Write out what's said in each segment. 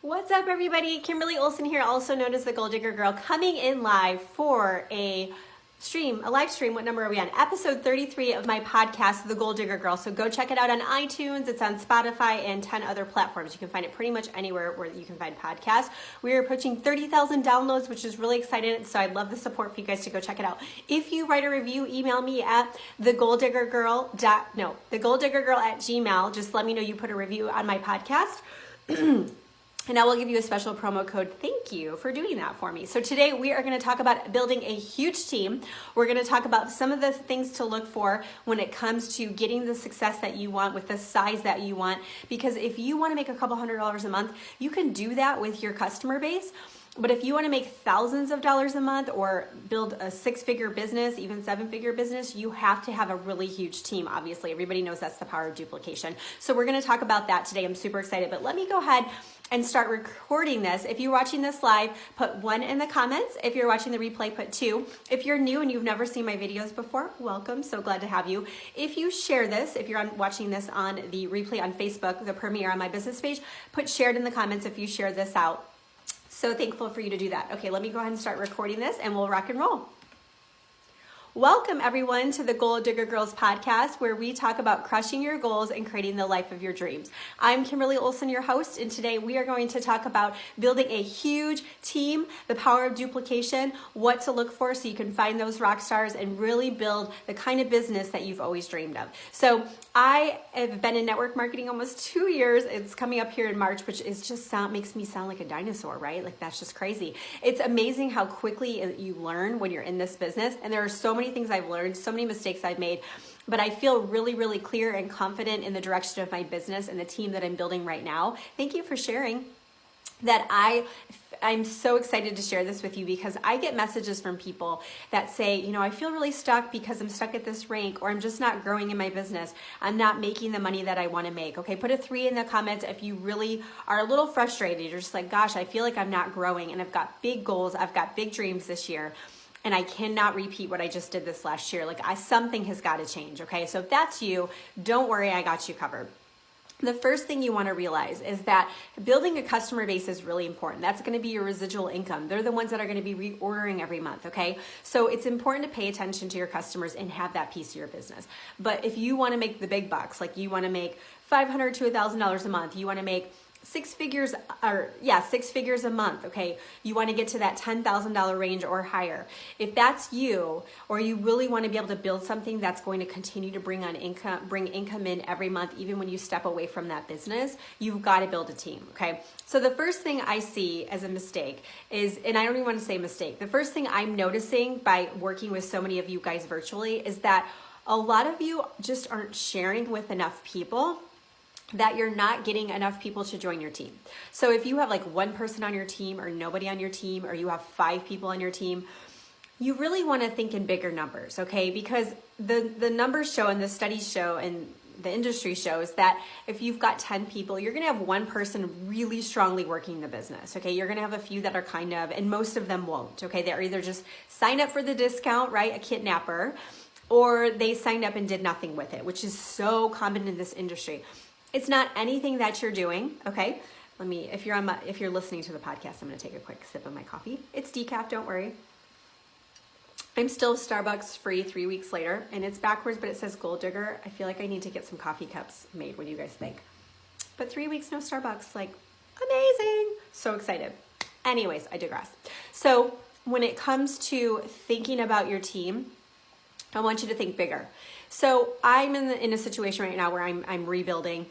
What's up, everybody? Kimberly Olson here, also known as the Goal Digger Girl, coming in live for a live stream. What number are we on? Episode 33 of my podcast, The Goal Digger Girl. So go check it out on iTunes. It's on Spotify and 10 other platforms. You can find it pretty much anywhere where you can find podcasts. We are approaching 30,000 downloads, which is really exciting. So I'd love the support for you guys to go check it out. If you write a review, email me at thegoldiggergirl@gmail. Just let me know you put a review on my podcast. And I will give you a special promo code. Thank you for doing that for me. So today we are going to talk about building a huge team. We're going to talk about some of the things to look for when it comes to getting the success that you want with the size that you want. Because if you want to make a couple $100s a month, you can do that with your customer base. But if you want to make thousands of dollars a month or build a 6-figure business, even 7-figure business, you have to have a really huge team. Obviously, everybody knows that's the power of duplication. So we're going to talk about that today. I'm super excited, but let me go ahead and start recording this. If you're watching this live, put 1 in the comments. If you're watching the replay, put 2. If you're new and you've never seen my videos before, welcome. So glad to have you. If you share this, if you're watching this on the replay on Facebook, the premiere on my business page, put shared in the comments if you share this out. So thankful for you to do that. Okay, let me go ahead and start recording this and we'll rock and roll. Welcome everyone to the Goal Digger Girls podcast, where we talk about crushing your goals and creating the life of your dreams. I'm Kimberly Olson, your host, and today we are going to talk about building a huge team, the power of duplication, what to look for so you can find those rock stars and really build the kind of business that you've always dreamed of. So I have been in network marketing almost 2 years. It's coming up here in March, which is just makes me sound like a dinosaur, right? Like that's just crazy. It's amazing how quickly you learn when you're in this business, and there are so many things I've learned, so many mistakes I've made, but I feel really, really clear and confident in the direction of my business and the team that I'm building right now. Thank you for sharing that. I'm so excited to share this with you because I get messages from people that say, you know, I feel really stuck because I'm stuck at this rank, or I'm just not growing in my business. I'm not making the money that I want to make. Okay, put a 3 in the comments if you really are a little frustrated. You're just like, gosh, I feel like I'm not growing and I've got big goals. I've got big dreams this year. And I cannot repeat what I just did this last year. Like something has got to change, okay? So if that's you, don't worry, I got you covered. The first thing you want to realize is that building a customer base is really important. That's going to be your residual income. They're the ones that are going to be reordering every month, okay? So it's important to pay attention to your customers and have that piece of your business. But if you want to make the big bucks, like you want to make $500 to $1,000 a month, you want to make 6 figures a month, okay? You want to get to that $10,000 range or higher. If that's you, or you really want to be able to build something that's going to continue to bring income in every month, even when you step away from that business, you've got to build a team, okay? So the first thing I see as a mistake is, and I don't even want to say mistake, the first thing I'm noticing by working with so many of you guys virtually is that a lot of you just aren't sharing with enough people, that you're not getting enough people to join your team. So if you have like 1 person on your team or nobody on your team, or you have 5 people on your team, you really want to think in bigger numbers, okay? Because the numbers show and the studies show and the industry shows that if you've got 10 people, you're going to have 1 person really strongly working the business, okay? You're going to have a few that are kind of, and most of them won't, okay? They're either just signed up for the discount, right? A kidnapper, or they signed up and did nothing with it, which is so common in this industry. It's not anything that you're doing, okay? If you're listening to the podcast, I'm gonna take a quick sip of my coffee. It's decaf, don't worry. I'm still Starbucks free 3 weeks later, and it's backwards, but it says Goal Digger. I feel like I need to get some coffee cups made. What do you guys think? But 3 weeks, no Starbucks, like amazing. So excited. Anyways, I digress. So when it comes to thinking about your team, I want you to think bigger. So I'm in a situation right now where I'm rebuilding,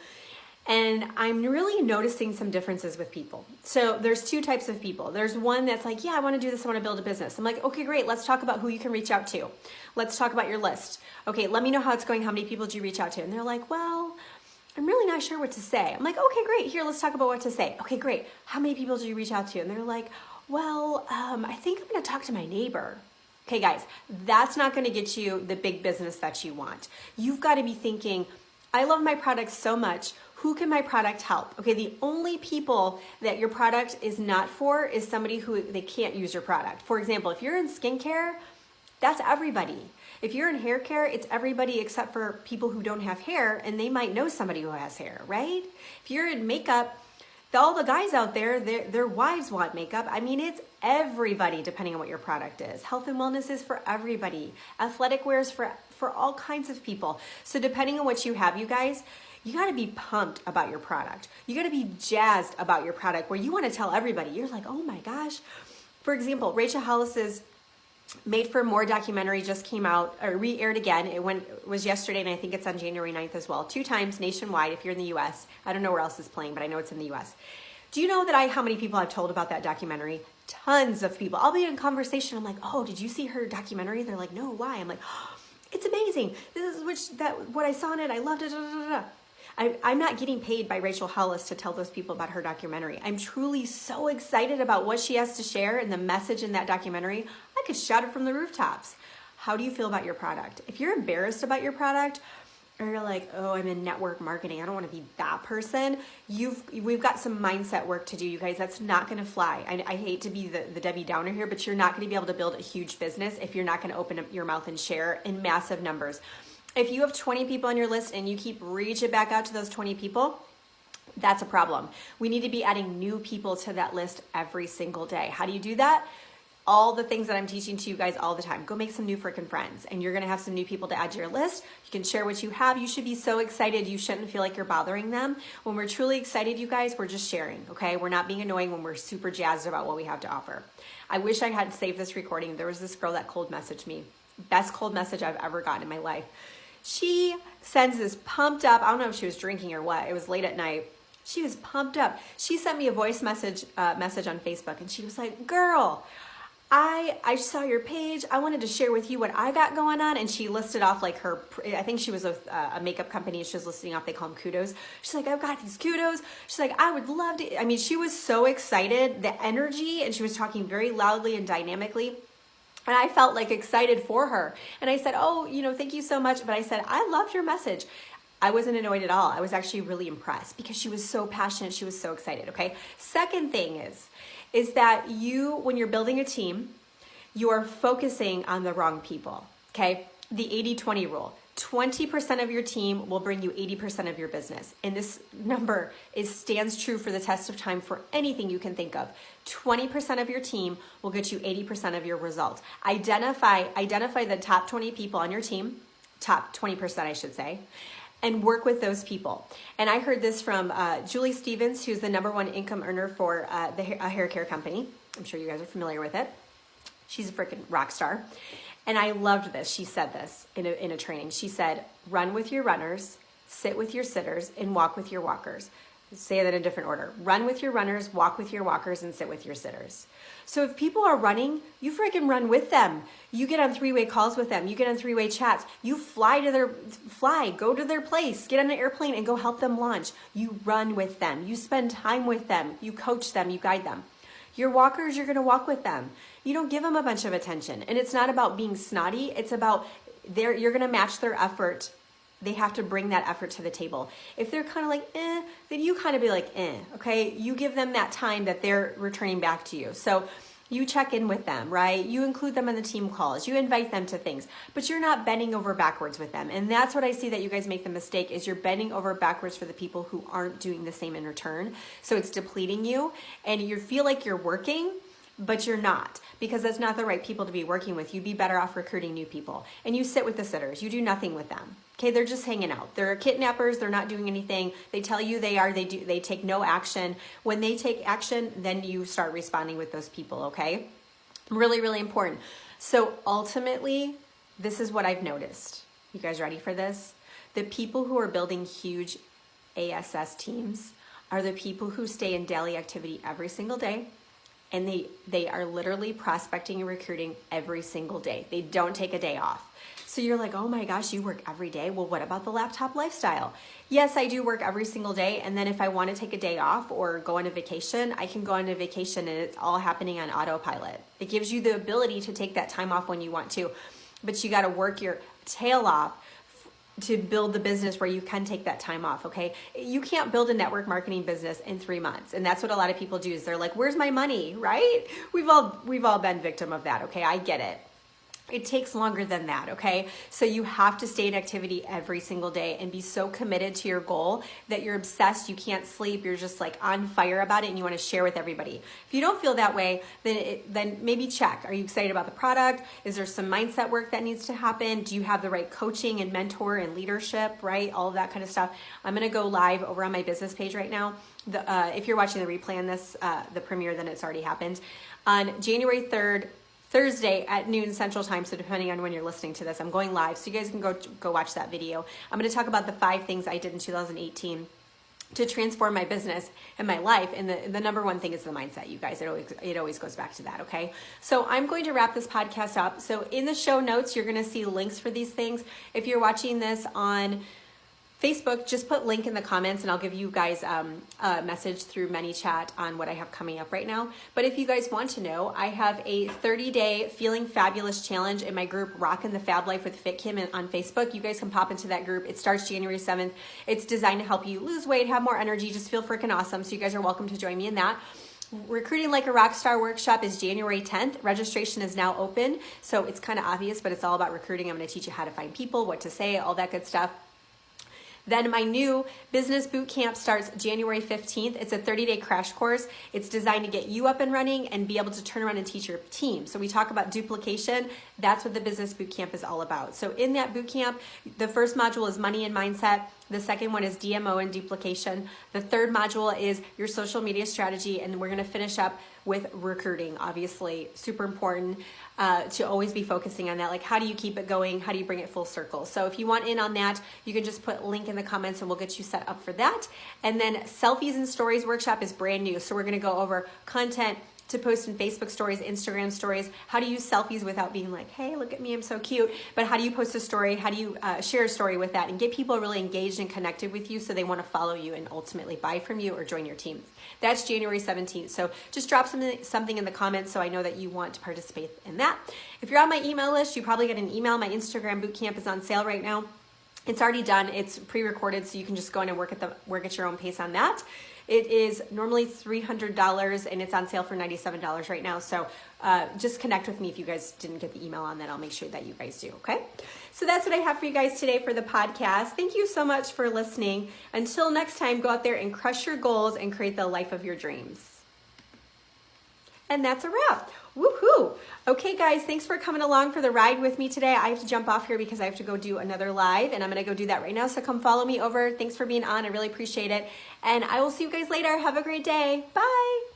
and I'm really noticing some differences with people. So there's 2 types of people. There's one that's like, yeah, I want to do this. I want to build a business. I'm like, okay, great. Let's talk about who you can reach out to. Let's talk about your list. Okay, let me know how it's going. How many people do you reach out to? And they're like, well, I'm really not sure what to say. I'm like, okay, great. Here, let's talk about what to say. Okay, great. How many people do you reach out to? And they're like, well, I think I'm going to talk to my neighbor. Okay, guys, that's not going to get you the big business that you want. You've got to be thinking, I love my product so much. Who can my product help? Okay, the only people that your product is not for is somebody who they can't use your product. For example, if you're in skincare, that's everybody. If you're in hair care, it's everybody except for people who don't have hair, and they might know somebody who has hair, right? If you're in makeup, All the guys out there, their wives want makeup. I mean, it's everybody depending on what your product is. Health and wellness is for everybody. Athletic wear is for all kinds of people. So depending on what you have, you guys, you got to be pumped about your product. You got to be jazzed about your product where you want to tell everybody. You're like, oh my gosh. For example, Rachel Hollis's Made for More documentary just came out, or re-aired again. It was yesterday, and I think it's on January 9th as well. 2 times nationwide if you're in the U.S. I don't know where else it's playing, but I know it's in the U.S. Do you know that how many people I've told about that documentary? Tons of people. I'll be in conversation. I'm like, oh, did you see her documentary? They're like, no, why? I'm like, oh, it's amazing. This is what I saw in it. I loved it. Da, da, da, da. I'm not getting paid by Rachel Hollis to tell those people about her documentary. I'm truly so excited about what she has to share and the message in that documentary. I could shout it from the rooftops. How do you feel about your product? If you're embarrassed about your product, or you're like, oh, I'm in network marketing, I don't want to be that person, we've got some mindset work to do, you guys. That's not going to fly. I hate to be the Debbie Downer here, but you're not going to be able to build a huge business if you're not going to open up your mouth and share in massive numbers. If you have 20 people on your list and you keep reaching back out to those 20 people, that's a problem. We need to be adding new people to that list every single day. How do you do that? All the things that I'm teaching to you guys all the time. Go make some new freaking friends, and you're gonna have some new people to add to your list. You can share what you have. You should be so excited. You shouldn't feel like you're bothering them. When we're truly excited, you guys, we're just sharing, okay? We're not being annoying when we're super jazzed about what we have to offer. I wish I had saved this recording. There was this girl that cold messaged me. Best cold message I've ever gotten in my life. She sends this pumped up, I don't know if she was drinking or what, it was late at night. She was pumped up. She sent me a voice message on Facebook, and she was like, girl, I saw your page. I wanted to share with you what I got going on. And she listed off like I think she was a makeup company. She was listing off, they call them kudos. She's like, I've got these kudos. She's like, I would love to. I mean, she was so excited, the energy, and she was talking very loudly and dynamically. And I felt like excited for her. And I said, oh, thank you so much. But I said, I loved your message. I wasn't annoyed at all. I was actually really impressed because she was so passionate. She was so excited, okay? Second thing is that when you're building a team, you are focusing on the wrong people, okay? The 80-20 rule. 20% of your team will bring you 80% of your business. And this number stands true for the test of time for anything you can think of. 20% of your team will get you 80% of your results. Identify the top 20 people on your team, top 20% I should say, and work with those people. And I heard this from Julie Stevens, who's the #1 income earner for a hair care company. I'm sure you guys are familiar with it. She's a freaking rock star. And I loved this. She said this in a training. She said, run with your runners, sit with your sitters, and walk with your walkers. Say that in a different order. Run with your runners, walk with your walkers, and sit with your sitters. So if people are running, you freaking run with them. You get on 3-way calls with them. You get on 3-way chats. You go to their place, get on an airplane and go help them launch. You run with them. You spend time with them. You coach them. You guide them. Your walkers, you're going to walk with them. You don't give them a bunch of attention. And it's not about being snotty. It's about you're going to match their effort. They have to bring that effort to the table. If they're kind of like, then you kind of be like, okay? You give them that time that they're returning back to you. So you check in with them, right? You include them in the team calls. You invite them to things, but you're not bending over backwards with them. And that's what I see that you guys make the mistake is you're bending over backwards for the people who aren't doing the same in return. So it's depleting you and you feel like you're working, but you're not, because that's not the right people to be working with. You'd be better off recruiting new people. And you sit with the sitters. You do nothing with them. Okay, they're just hanging out. They're kidnappers. They're not doing anything. They tell you they are. They take no action. When they take action, then you start responding with those people, okay? Really, really important. So ultimately, this is what I've noticed. You guys ready for this? The people who are building huge ASS teams are the people who stay in daily activity every single day. And they are literally prospecting and recruiting every single day. They don't take a day off. So you're like, oh my gosh, you work every day. Well, what about the laptop lifestyle? Yes, I do work every single day. And then if I want to take a day off or go on a vacation, I can go on a vacation and it's all happening on autopilot. It gives you the ability to take that time off when you want to, but you got to work your tail off to build the business where you can take that time off, okay? You can't build a network marketing business in 3 months. And that's what a lot of people do is they're like, where's my money, right? We've all been victim of that, okay? I get it. It takes longer than that, okay? So you have to stay in activity every single day and be so committed to your goal that you're obsessed, you can't sleep, you're just like on fire about it and you want to share with everybody. If you don't feel that way, then maybe check. Are you excited about the product? Is there some mindset work that needs to happen? Do you have the right coaching and mentor and leadership, right? All of that kind of stuff. I'm going to go live over on my business page right now. If you're watching the replay on this, the premiere, then it's already happened. On January 3rd, Thursday at noon Central Time, so depending on when you're listening to this, I'm going live, so you guys can go watch that video. I'm going to talk about the 5 things I did in 2018 to transform my business and my life, and the number one thing is the mindset, you guys. It always goes back to that, okay? So I'm going to wrap this podcast up. So in the show notes, you're going to see links for these things. If you're watching this on Facebook, just put link in the comments and I'll give you guys a message through ManyChat on what I have coming up right now. But if you guys want to know, I have a 30-day Feeling Fabulous challenge in my group, Rockin' the Fab Life with Fit Kim on Facebook. You guys can pop into that group. It starts January 7th. It's designed to help you lose weight, have more energy, just feel freaking awesome. So you guys are welcome to join me in that. Recruiting Like a Rockstar workshop is January 10th. Registration is now open. So it's kind of obvious, but it's all about recruiting. I'm going to teach you how to find people, what to say, all that good stuff. Then my new business boot camp starts January 15th. It's a 30-day crash course. It's designed to get you up and running and be able to turn around and teach your team. So we talk about duplication. That's what the business boot camp is all about. So in that boot camp, the first module is money and mindset. The second one is DMO and duplication. The third module is your social media strategy. And we're going to finish up with recruiting, obviously super important to always be focusing on that. Like, how do you keep it going? How do you bring it full circle? So if you want in on that, you can just put link in the comments and we'll get you set up for that. And then Selfies and Stories workshop is brand new. So we're going to go over content to post in Facebook stories, Instagram stories, how to use selfies without being like, hey, look at me, I'm so cute. But how do you post a story? How do you share a story with that and get people really engaged and connected with you so they want to follow you and ultimately buy from you or join your team? That's January 17th. So just drop something in the comments so I know that you want to participate in that. If you're on my email list, you probably get an email. My Instagram bootcamp is on sale right now. It's already done. It's pre-recorded, so you can just go in and work at your own pace on that. It is normally $300 and it's on sale for $97 right now. So just connect with me if you guys didn't get the email on that. I'll make sure that you guys do, okay? So that's what I have for you guys today for the podcast. Thank you so much for listening. Until next time, go out there and crush your goals and create the life of your dreams. And that's a wrap. Woohoo! Okay, guys, thanks for coming along for the ride with me today. I have to jump off here because I have to go do another live, and I'm going to go do that right now. So come follow me over. Thanks for being on. I really appreciate it. And I will see you guys later. Have a great day. Bye.